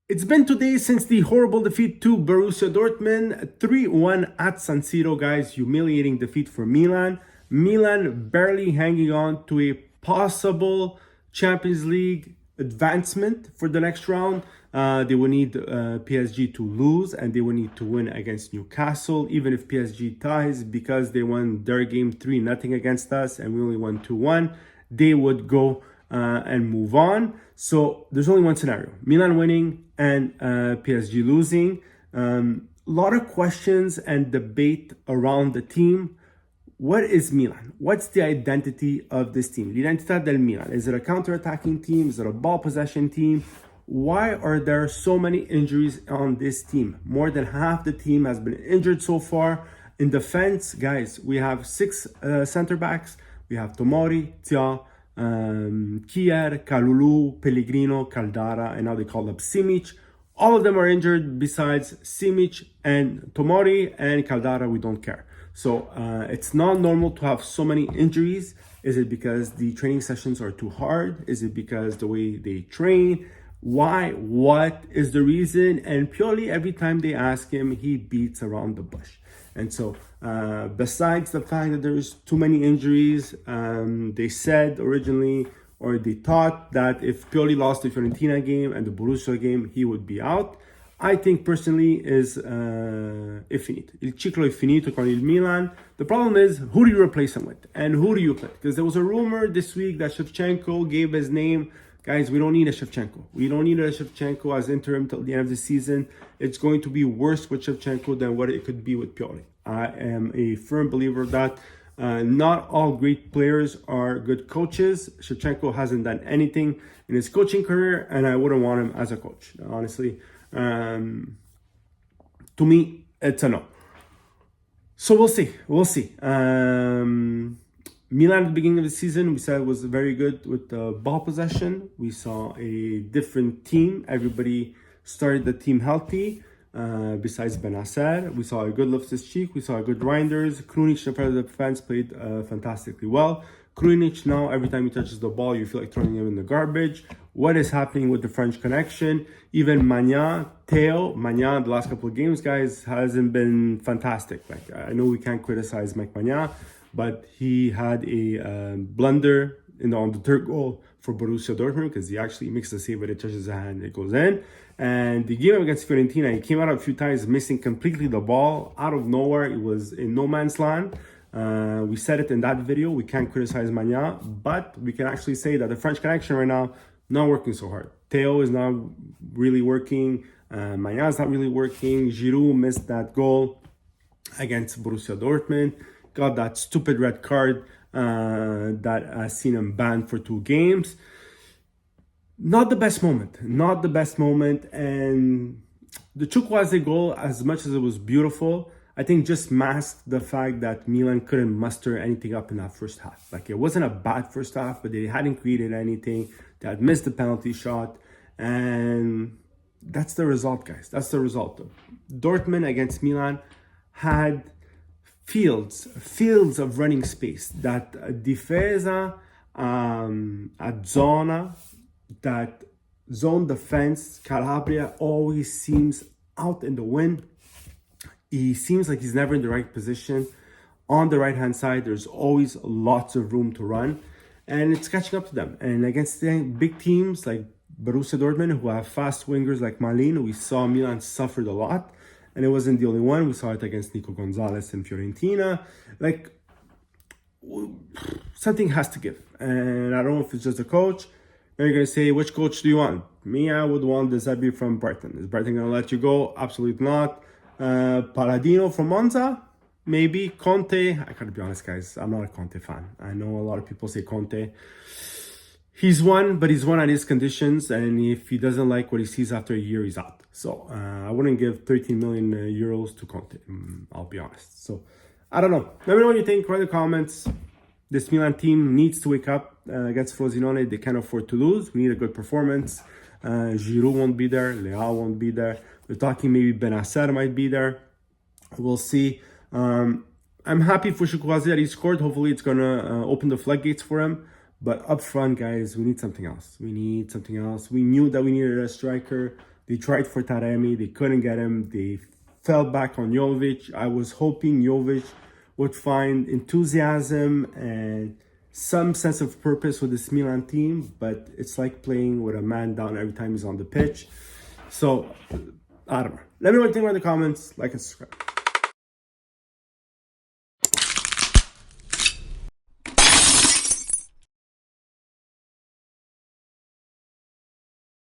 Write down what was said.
It's been 2 days since the horrible defeat to Borussia Dortmund, 3-1 at San Siro, guys. Humiliating defeat for Milan. Milan barely hanging on to a possible Champions League advancement for the next round. They will need PSG to lose, and they will need to win against Newcastle, even if PSG ties, because they won their game 3-0 against us and we only won 2-1. They would go and move on. So there's only one scenario: Milan winning and PSG losing. A lot of questions and debate around the team. What is Milan? What's the identity of this team? L'identità del Milan. Is it a counter-attacking team? Is it a ball possession team? Why are there so many injuries on this team? More than half the team has been injured so far. In defense, guys, we have 6 center backs. We have Tomori, Tia, Kier, Kalulu, Pellegrino, Caldara, and now they call up Simic. All of them are injured besides Simic and Tomori, and Caldara, we don't care. So it's not normal to have so many injuries. Is it because the training sessions are too hard? Is it because the way they train? Why? What is the reason? And Pioli, every time they ask him, he beats around the bush. And so besides the fact that there's too many injuries, they said originally, or they thought that if Pioli lost the Fiorentina game and the Borussia game, he would be out. I think personally is è finito. Il ciclo è finito con il Milan. The problem is, who do you replace him with? And who do you play? Because there was a rumor this week that Shevchenko gave his name. Guys, we don't need a Shevchenko. We don't need a Shevchenko as interim till the end of the season. It's going to be worse with Shevchenko than what it could be with Pioli. I am a firm believer of that. Not all great players are good coaches. Shevchenko hasn't done anything in his coaching career, and I wouldn't want him as a coach, honestly. To me, it's a no. So we'll see. Milan at the beginning of the season, we said, was very good with the ball possession. We saw a different team. Everybody started the team healthy. Besides Benacer, we saw a good Loftus-Cheek. We saw a good Reinders. Krunic, the front of the defense, played fantastically well. Krunic, now every time he touches the ball, you feel like throwing him in the garbage. What is happening with the French connection? Even Magnan, the last couple of games, guys, hasn't been fantastic. Like, I know we can't criticize Mike Magnan, but he had a blunder on the third goal for Borussia Dortmund, because he actually makes the save, but it touches the hand, it goes in. And the game against Fiorentina, he came out a few times missing completely the ball out of nowhere. It was in no man's land. We said it in that video. We can't criticize Magnan, but we can actually say that the French connection right now not working so hard. Theo is not really working. Magnan is not really working. Giroud missed that goal against Borussia Dortmund. Got that stupid red card that has seen him banned for 2 games. Not the best moment. And the Chukwueze goal, as much as it was beautiful, I think just masked the fact that Milan couldn't muster anything up in that first half. Like, it wasn't a bad first half, but they hadn't created anything. They had missed the penalty shot. And that's the result, guys. That's the result. Dortmund against Milan had fields of running space. That difesa a zona, that zone defense, Calabria always seems out in the wind. He seems like he's never in the right position. On the right-hand side, there's always lots of room to run. And it's catching up to them. And against the big teams like Borussia Dortmund, who have fast wingers like Malin, we saw Milan suffered a lot. And it wasn't the only one. We saw it against Nico Gonzalez and Fiorentina. Like, something has to give. And I don't know if it's just the coach. They're going to say, which coach do you want? Me, I would want the Zebi from Brighton. Is Brighton going to let you go? Absolutely not. Palladino from Monza? Maybe. Conte? I gotta be honest, guys. I'm not a Conte fan. I know a lot of people say Conte. He's won, but he's won on his conditions. And if he doesn't like what he sees after a year, he's out. So I wouldn't give 13 million euros to Conte. I'll be honest. So I don't know. Let me know what you think. Write in the comments. This Milan team needs to wake up against Frosinone. They can't afford to lose. We need a good performance. Giroud won't be there. Leao won't be there. We're talking maybe Benacer might be there. We'll see. I'm happy for Chukwueze that he scored. Hopefully it's going to open the floodgates for him. But up front, guys, we need something else. We need something else. We knew that we needed a striker. They tried for Taremi, they couldn't get him. They fell back on Jovic. I was hoping Jovic would find enthusiasm and some sense of purpose with this Milan team, but it's like playing with a man down every time he's on the pitch. So, I don't know. Let me know what you think in the comments. Like and subscribe.